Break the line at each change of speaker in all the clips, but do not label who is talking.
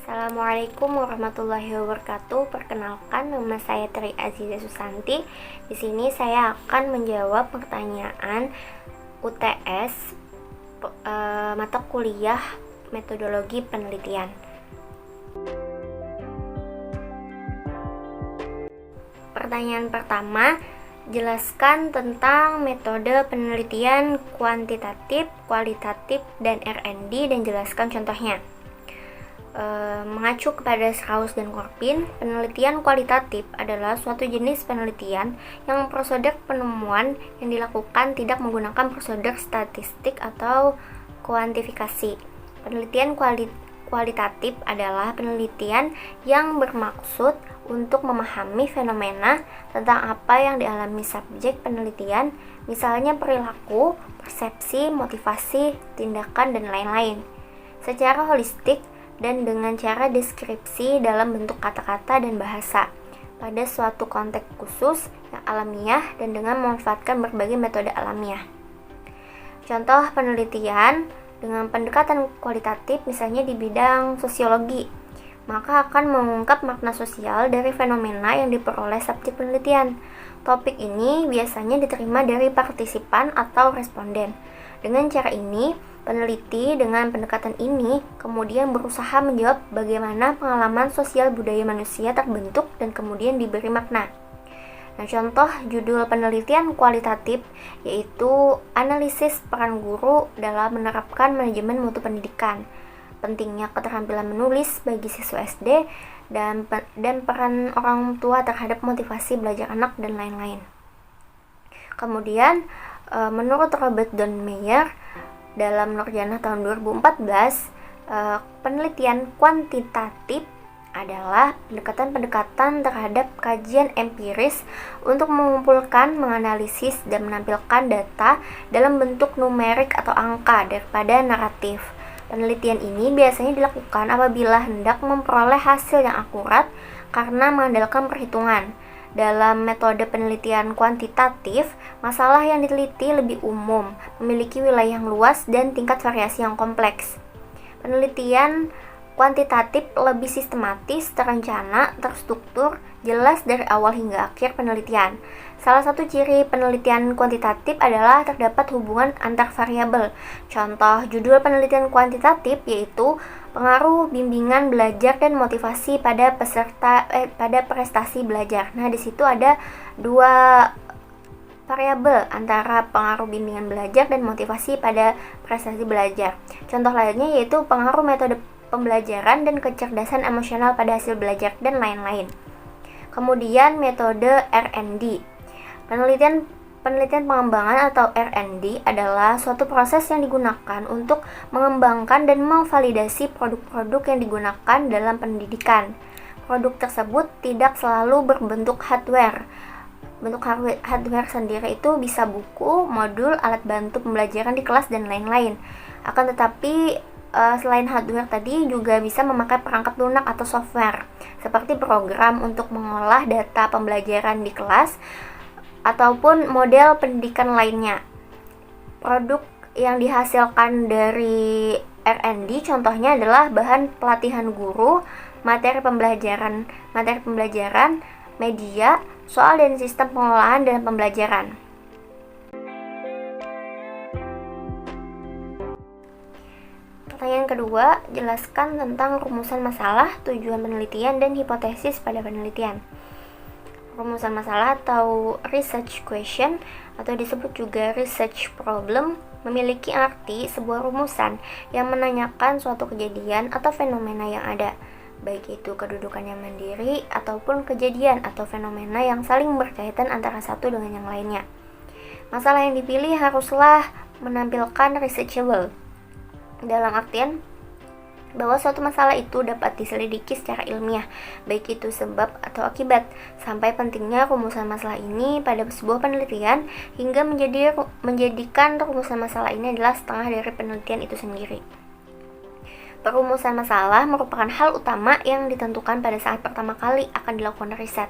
Assalamualaikum warahmatullahi wabarakatuh. Perkenalkan, nama saya Tri Aziza Susanti. Di sini saya akan menjawab pertanyaan UTS mata kuliah metodologi penelitian. Pertanyaan pertama, jelaskan tentang metode penelitian kuantitatif, kualitatif, dan R&D dan jelaskan contohnya. Mengacu kepada Strauss dan Corbin, penelitian kualitatif adalah suatu jenis penelitian yang prosedur penemuan yang dilakukan tidak menggunakan prosedur statistik atau kuantifikasi. Penelitian kualitatif adalah penelitian yang bermaksud untuk memahami fenomena tentang apa yang dialami subjek penelitian, misalnya perilaku, persepsi, motivasi, tindakan, dan lain-lain, secara holistik dan dengan cara deskripsi dalam bentuk kata-kata dan bahasa pada suatu konteks khusus yang alamiah dan dengan memanfaatkan berbagai metode alamiah. Contoh penelitian dengan pendekatan kualitatif misalnya di bidang sosiologi, maka akan mengungkap makna sosial dari fenomena yang diperoleh subjek penelitian. Topik ini biasanya diterima dari partisipan atau responden. Dengan cara ini, peneliti dengan pendekatan ini kemudian berusaha menjawab bagaimana pengalaman sosial budaya manusia terbentuk dan kemudian diberi makna. Nah, contoh judul penelitian kualitatif yaitu analisis peran guru dalam menerapkan manajemen mutu pendidikan, pentingnya keterampilan menulis bagi siswa SD, dan peran orang tua terhadap motivasi belajar anak, dan lain-lain. Kemudian, menurut Robert Don Meyer, dalam Nurjannah tahun 2014, penelitian kuantitatif adalah pendekatan-pendekatan terhadap kajian empiris untuk mengumpulkan, menganalisis, dan menampilkan data dalam bentuk numerik atau angka daripada naratif. Penelitian ini biasanya dilakukan apabila hendak memperoleh hasil yang akurat karena mengandalkan perhitungan. Dalam metode penelitian kuantitatif, masalah yang diteliti lebih umum, memiliki wilayah yang luas dan tingkat variasi yang kompleks. Penelitian kuantitatif lebih sistematis, terencana, terstruktur, jelas dari awal hingga akhir penelitian. Salah satu ciri penelitian kuantitatif adalah terdapat hubungan antar variabel. Contoh judul penelitian kuantitatif yaitu pengaruh bimbingan belajar dan motivasi pada pada prestasi belajar. Nah, di situ ada dua variabel antara pengaruh bimbingan belajar dan motivasi pada prestasi belajar. Contoh lainnya yaitu pengaruh metode pembelajaran dan kecerdasan emosional pada hasil belajar, dan lain-lain. Kemudian metode R&D. Penelitian pengembangan atau R&D adalah suatu proses yang digunakan untuk mengembangkan dan memvalidasi produk-produk yang digunakan dalam pendidikan. Produk tersebut tidak selalu berbentuk hardware. Bentuk hardware sendiri itu bisa buku, modul, alat bantu pembelajaran di kelas, dan lain-lain. Akan tetapi selain hardware tadi juga bisa memakai perangkat lunak atau software seperti program untuk mengolah data pembelajaran di kelas ataupun model pendidikan lainnya. Produk yang dihasilkan dari R&D contohnya adalah bahan pelatihan guru, materi pembelajaran, media, soal dan sistem pengelolaan dan pembelajaran. Pertanyaan kedua, jelaskan tentang rumusan masalah, tujuan penelitian, dan hipotesis pada penelitian. Rumusan masalah atau research question atau disebut juga research problem memiliki arti sebuah rumusan yang menanyakan suatu kejadian atau fenomena yang ada, baik itu kedudukan yang mandiri ataupun kejadian atau fenomena yang saling berkaitan antara satu dengan yang lainnya. Masalah yang dipilih haruslah menampilkan researchable, dalam artian bahwa suatu masalah itu dapat diselidiki secara ilmiah, baik itu sebab atau akibat, sampai pentingnya rumusan masalah ini pada sebuah penelitian hingga menjadikan rumusan masalah ini adalah setengah dari penelitian itu sendiri. Perumusan masalah merupakan hal utama yang ditentukan pada saat pertama kali akan dilakukan riset.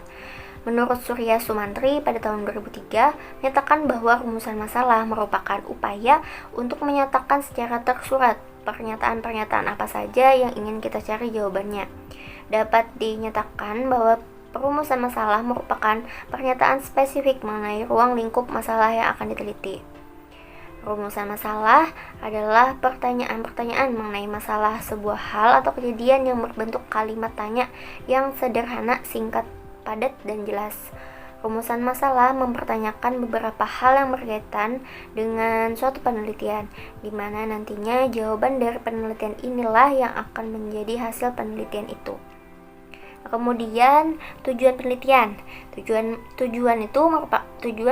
Menurut Surya Sumantri pada tahun 2003, menyatakan bahwa rumusan masalah merupakan upaya untuk menyatakan secara tersurat pernyataan-pernyataan apa saja yang ingin kita cari jawabannya. Dapat dinyatakan bahwa perumusan masalah merupakan pernyataan spesifik mengenai ruang lingkup masalah yang akan diteliti. Rumusan masalah adalah pertanyaan-pertanyaan mengenai masalah sebuah hal atau kejadian yang berbentuk kalimat tanya yang sederhana, singkat, padat, dan jelas. Rumusan masalah mempertanyakan beberapa hal yang berkaitan dengan suatu penelitian, di mana nantinya jawaban dari penelitian inilah yang akan menjadi hasil penelitian itu. Kemudian tujuan penelitian. Tujuan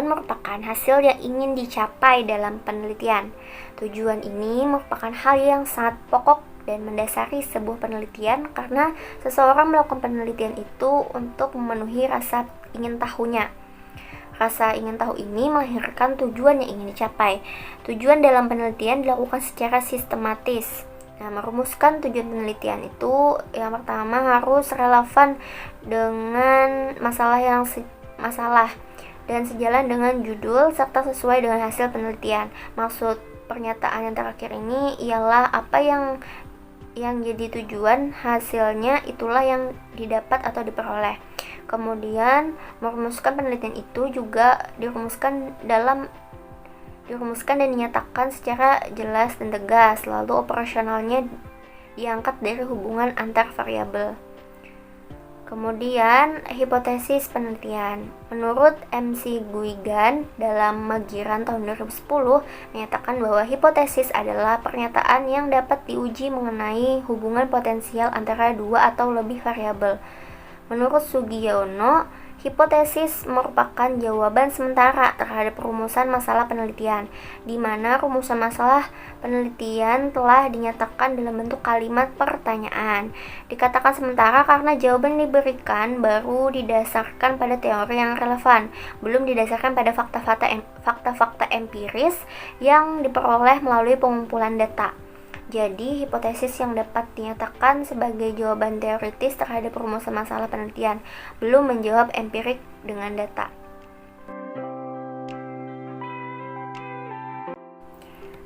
merupakan hasil yang ingin dicapai dalam penelitian. Tujuan ini merupakan hal yang sangat pokok dan mendasari sebuah penelitian karena seseorang melakukan penelitian itu untuk memenuhi rasa ingin tahunya. Rasa ingin tahu ini melahirkan tujuan yang ingin dicapai. Tujuan dalam penelitian dilakukan secara sistematis. Nah, merumuskan tujuan penelitian itu yang pertama harus relevan dengan masalah dan sejalan dengan judul serta sesuai dengan hasil penelitian. Maksud pernyataan yang terakhir ini ialah apa yang jadi tujuan, hasilnya itulah yang didapat atau diperoleh. Kemudian merumuskan penelitian itu juga dirumuskan dan dinyatakan secara jelas dan tegas, lalu operasionalnya diangkat dari hubungan antar variabel. Kemudian, hipotesis penelitian. Menurut MC Guigan dalam Magiran tahun 2010 menyatakan bahwa hipotesis adalah pernyataan yang dapat diuji mengenai hubungan potensial antara dua atau lebih variabel. Menurut Sugiono, hipotesis merupakan jawaban sementara terhadap rumusan masalah penelitian, di mana rumusan masalah penelitian telah dinyatakan dalam bentuk kalimat pertanyaan. Dikatakan sementara karena jawaban yang diberikan baru didasarkan pada teori yang relevan, belum didasarkan pada fakta-fakta empiris yang diperoleh melalui pengumpulan data. Jadi, hipotesis yang dapat dinyatakan sebagai jawaban teoritis terhadap rumusan masalah penelitian belum menjawab empirik dengan data.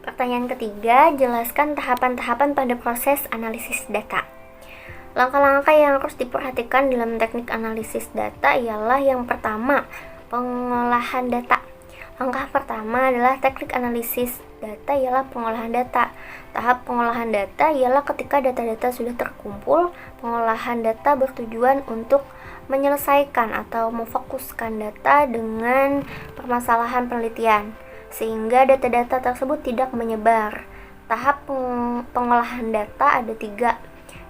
Pertanyaan ketiga, jelaskan tahapan-tahapan pada proses analisis data. Langkah-langkah yang harus diperhatikan dalam teknik analisis data ialah yang pertama, pengolahan data. Langkah pertama adalah teknik analisis data ialah pengolahan data. Tahap pengolahan data ialah ketika data-data sudah terkumpul, pengolahan data bertujuan untuk menyelesaikan atau memfokuskan data dengan permasalahan penelitian, sehingga data-data tersebut tidak menyebar. Tahap pengolahan data ada 3,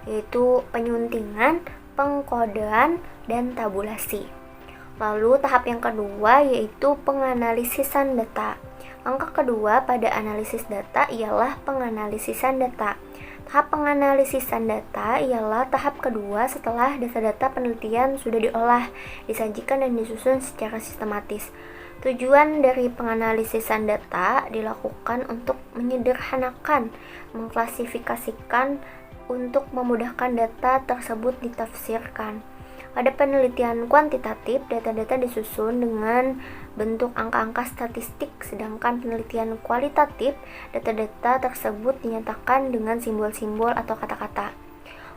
yaitu penyuntingan, pengkodean, dan tabulasi. Lalu tahap yang kedua yaitu penganalisisan data. Langkah kedua pada analisis data ialah penganalisisan data. Tahap penganalisisan data ialah tahap kedua setelah data-data penelitian sudah diolah, disajikan dan disusun secara sistematis. Tujuan dari penganalisisan data dilakukan untuk menyederhanakan, mengklasifikasikan, untuk memudahkan data tersebut ditafsirkan. Pada penelitian kuantitatif, data-data disusun dengan bentuk angka-angka statistik, sedangkan penelitian kualitatif, data-data tersebut dinyatakan dengan simbol-simbol atau kata-kata.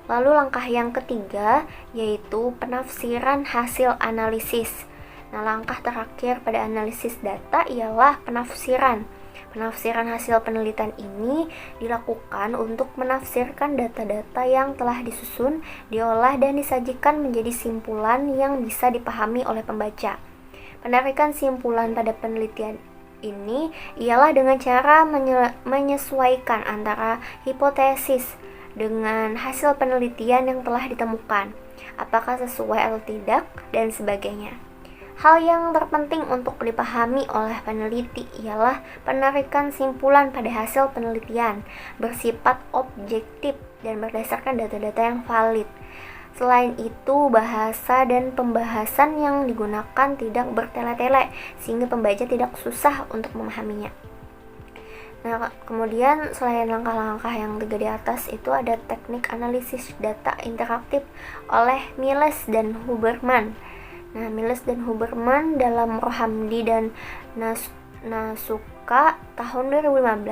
Lalu langkah yang ketiga, yaitu penafsiran hasil analisis. Nah, langkah terakhir pada analisis data ialah penafsiran. Penafsiran hasil penelitian ini dilakukan untuk menafsirkan data-data yang telah disusun, diolah, dan disajikan menjadi simpulan yang bisa dipahami oleh pembaca. Penarikan simpulan pada penelitian ini ialah dengan cara menyesuaikan antara hipotesis dengan hasil penelitian yang telah ditemukan, apakah sesuai atau tidak, dan sebagainya. Hal yang terpenting untuk dipahami oleh peneliti ialah penarikan simpulan pada hasil penelitian bersifat objektif dan berdasarkan data-data yang valid. Selain itu, bahasa dan pembahasan yang digunakan tidak bertele-tele sehingga pembaca tidak susah untuk memahaminya. Nah, kemudian selain langkah-langkah yang 3 di atas itu ada teknik analisis data interaktif oleh Miles dan Huberman. Nah, Miles dan Huberman dalam Rohamdi dan Nasution tahun 2015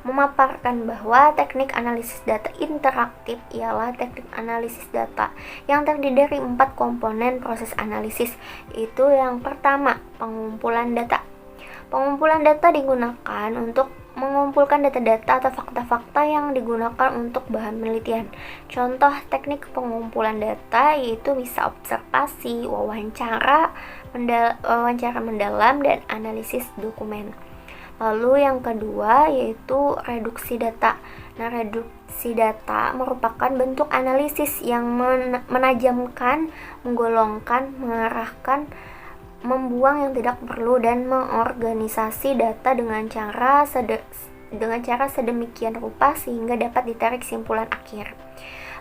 memaparkan bahwa teknik analisis data interaktif ialah teknik analisis data yang terdiri dari 4 komponen proses analisis. Itu yang pertama, pengumpulan data. Pengumpulan data digunakan untuk mengumpulkan data-data atau fakta-fakta yang digunakan untuk bahan penelitian. Contoh teknik pengumpulan data yaitu bisa observasi, wawancara mendalam, dan analisis dokumen. Lalu yang kedua yaitu reduksi data. Nah, reduksi data merupakan bentuk analisis yang menajamkan, menggolongkan, mengarahkan, membuang yang tidak perlu, dan mengorganisasi data dengan cara sedemikian rupa sehingga dapat ditarik kesimpulan akhir.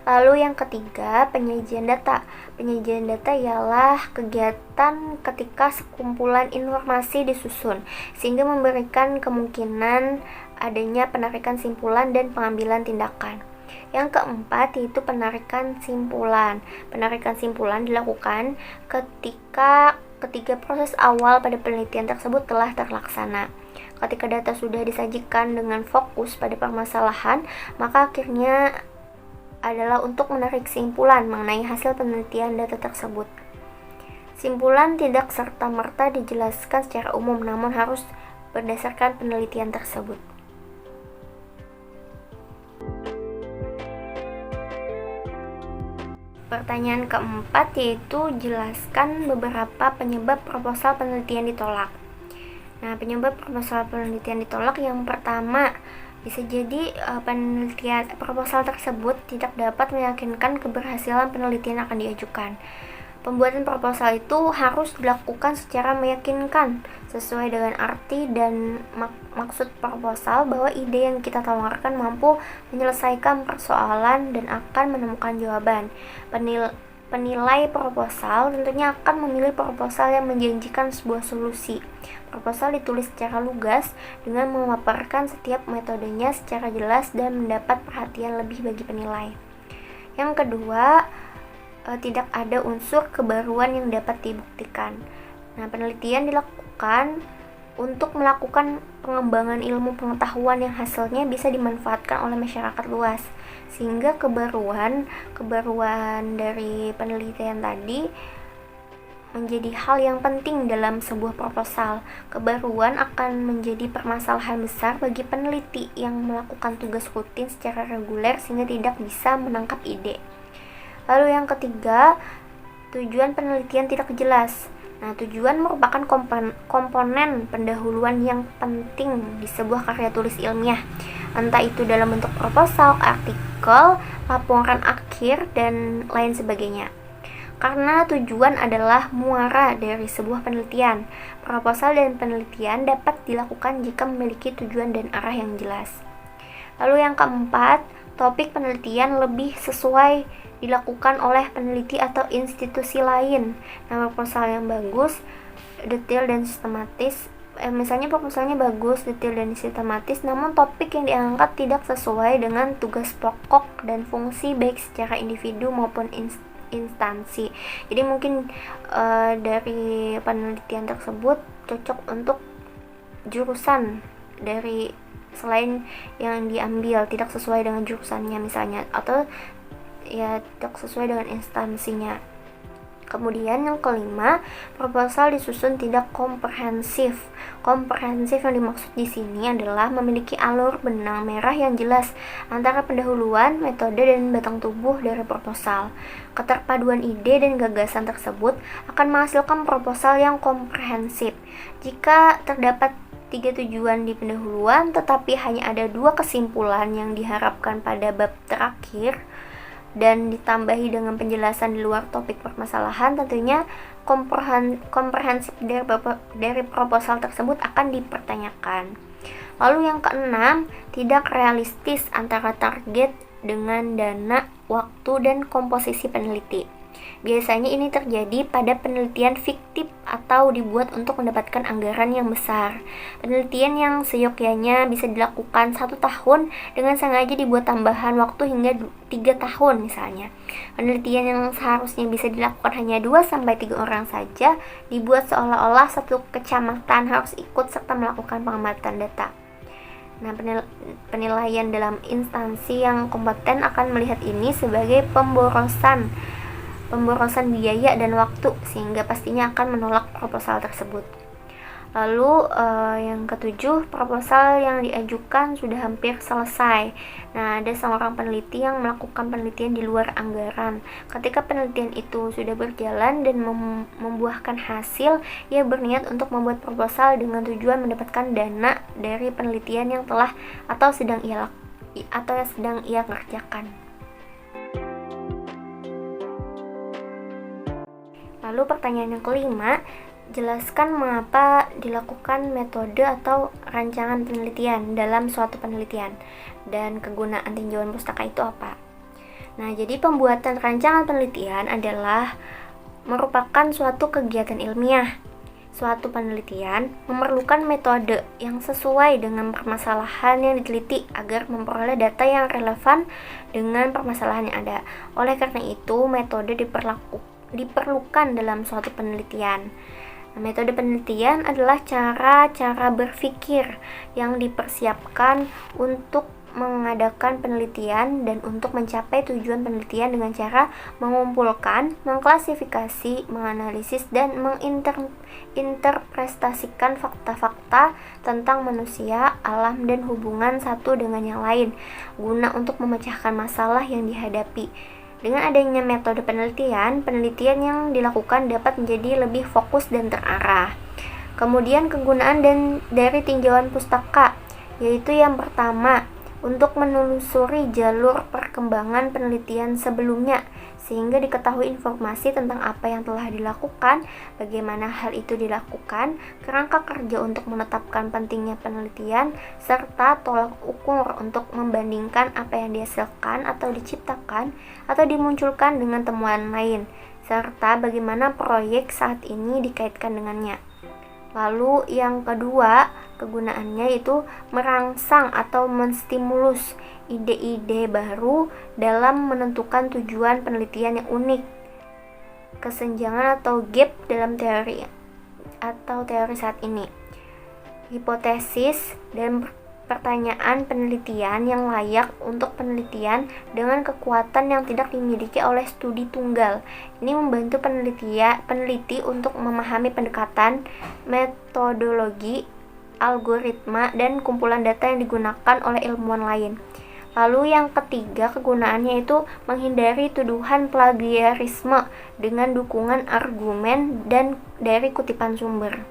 Lalu yang ketiga, penyajian data. Penyajian data ialah kegiatan ketika sekumpulan informasi disusun sehingga memberikan kemungkinan adanya penarikan simpulan dan pengambilan tindakan. Yang keempat yaitu penarikan simpulan. Penarikan simpulan dilakukan ketika proses awal pada penelitian tersebut telah terlaksana. Ketika data sudah disajikan dengan fokus pada permasalahan, maka akhirnya adalah untuk menarik kesimpulan mengenai hasil penelitian data tersebut. Simpulan tidak serta-merta dijelaskan secara umum, namun harus berdasarkan penelitian tersebut. Pertanyaan keempat yaitu jelaskan beberapa penyebab proposal penelitian ditolak. Nah, penyebab proposal penelitian ditolak yang pertama, bisa jadi penelitian proposal tersebut tidak dapat meyakinkan keberhasilan penelitian akan diajukan. Pembuatan proposal itu harus dilakukan secara meyakinkan sesuai dengan arti dan maksud proposal, bahwa ide yang kita tawarkan mampu menyelesaikan persoalan dan akan menemukan jawaban. Penilai proposal tentunya akan memilih proposal yang menjanjikan sebuah solusi. Proposal ditulis secara lugas dengan memaparkan setiap metodenya secara jelas dan mendapat perhatian lebih bagi penilai. Yang kedua, tidak ada unsur kebaruan yang dapat dibuktikan. Nah, penelitian dilakukan untuk melakukan pengembangan ilmu pengetahuan yang hasilnya bisa dimanfaatkan oleh masyarakat luas, sehingga kebaruan dari penelitian tadi menjadi hal yang penting dalam sebuah proposal. Kebaruan akan menjadi permasalahan besar bagi peneliti yang melakukan tugas rutin secara reguler sehingga tidak bisa menangkap ide. Lalu yang ketiga, tujuan penelitian tidak jelas. Nah, tujuan merupakan komponen pendahuluan yang penting di sebuah karya tulis ilmiah, entah itu dalam bentuk proposal, artikel, laporan akhir, dan lain sebagainya. Karena tujuan adalah muara dari sebuah penelitian, proposal dan penelitian dapat dilakukan jika memiliki tujuan dan arah yang jelas. Lalu yang keempat, topik penelitian lebih sesuai dilakukan oleh peneliti atau institusi lain. Nah, proposal yang bagus, detail dan sistematis, misalnya proposalnya bagus, detail dan sistematis, namun topik yang diangkat tidak sesuai dengan tugas pokok dan fungsi baik secara individu maupun instansi. Jadi mungkin dari penelitian tersebut cocok untuk jurusan dari selain yang diambil, tidak sesuai dengan jurusannya misalnya, atau ya tidak sesuai dengan instansinya. Kemudian yang kelima, proposal disusun tidak komprehensif. Komprehensif yang dimaksud di sini adalah memiliki alur benang merah yang jelas antara pendahuluan, metode, dan batang tubuh dari proposal. Keterpaduan ide dan gagasan tersebut akan menghasilkan proposal yang komprehensif. Jika terdapat 3 tujuan di pendahuluan tetapi hanya ada 2 kesimpulan yang diharapkan pada bab terakhir dan ditambahi dengan penjelasan di luar topik permasalahan, tentunya komprehensif dari proposal tersebut akan dipertanyakan. Lalu yang keenam, tidak realistis antara target dengan dana, waktu, dan komposisi peneliti. Biasanya ini terjadi pada penelitian fiktif atau dibuat untuk mendapatkan anggaran yang besar. Penelitian yang seyogyanya bisa dilakukan 1 tahun dengan sengaja dibuat tambahan waktu hingga 3 tahun misalnya. Penelitian yang seharusnya bisa dilakukan hanya 2-3 orang saja dibuat seolah-olah satu kecamatan harus ikut serta melakukan pengamatan data. Nah, penilaian dalam instansi yang kompeten akan melihat ini sebagai pemborosan biaya dan waktu, sehingga pastinya akan menolak proposal tersebut. Lalu yang ketujuh, proposal yang diajukan sudah hampir selesai. Nah, ada seorang peneliti yang melakukan penelitian di luar anggaran. Ketika penelitian itu sudah berjalan dan membuahkan hasil, ia berniat untuk membuat proposal dengan tujuan mendapatkan dana dari penelitian yang telah atau sedang ia kerjakan. Lalu pertanyaan yang kelima, jelaskan mengapa dilakukan metode atau rancangan penelitian dalam suatu penelitian dan kegunaan tinjauan pustaka itu apa. Nah, jadi pembuatan rancangan penelitian adalah merupakan suatu kegiatan ilmiah. Suatu penelitian memerlukan metode yang sesuai dengan permasalahan yang diteliti agar memperoleh data yang relevan dengan permasalahan yang ada. Oleh karena itu, metode diperlukan dalam suatu penelitian. Metode penelitian adalah cara-cara berpikir yang dipersiapkan untuk mengadakan penelitian dan untuk mencapai tujuan penelitian dengan cara mengumpulkan, mengklasifikasi, menganalisis, dan menginterpretasikan fakta-fakta tentang manusia, alam, dan hubungan satu dengan yang lain, guna untuk memecahkan masalah yang dihadapi. Dengan adanya metode penelitian yang dilakukan dapat menjadi lebih fokus dan terarah. Kemudian kegunaan dari tinjauan pustaka, yaitu yang pertama, untuk menelusuri jalur perkembangan penelitian sebelumnya, sehingga diketahui informasi tentang apa yang telah dilakukan, bagaimana hal itu dilakukan, kerangka kerja untuk menetapkan pentingnya penelitian, serta tolak ukur untuk membandingkan apa yang dihasilkan atau diciptakan atau dimunculkan dengan temuan lain, serta bagaimana proyek saat ini dikaitkan dengannya. Lalu yang kedua, kegunaannya itu merangsang atau menstimulus ide-ide baru dalam menentukan tujuan penelitian yang unik. Kesenjangan atau gap dalam teori saat ini. Hipotesis dan pertanyaan penelitian yang layak untuk penelitian dengan kekuatan yang tidak dimiliki oleh studi tunggal. Ini membantu peneliti untuk memahami pendekatan, metodologi, algoritma, dan kumpulan data yang digunakan oleh ilmuwan lain. Lalu yang ketiga, kegunaannya itu menghindari tuduhan plagiarisme dengan dukungan argumen dan dari kutipan sumber.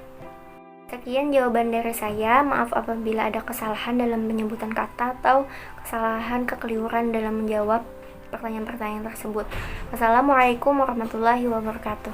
Sekian jawaban dari saya. Maaf apabila ada kesalahan dalam penyebutan kata atau kekeliruan dalam menjawab pertanyaan-pertanyaan tersebut. Wassalamualaikum warahmatullahi wabarakatuh.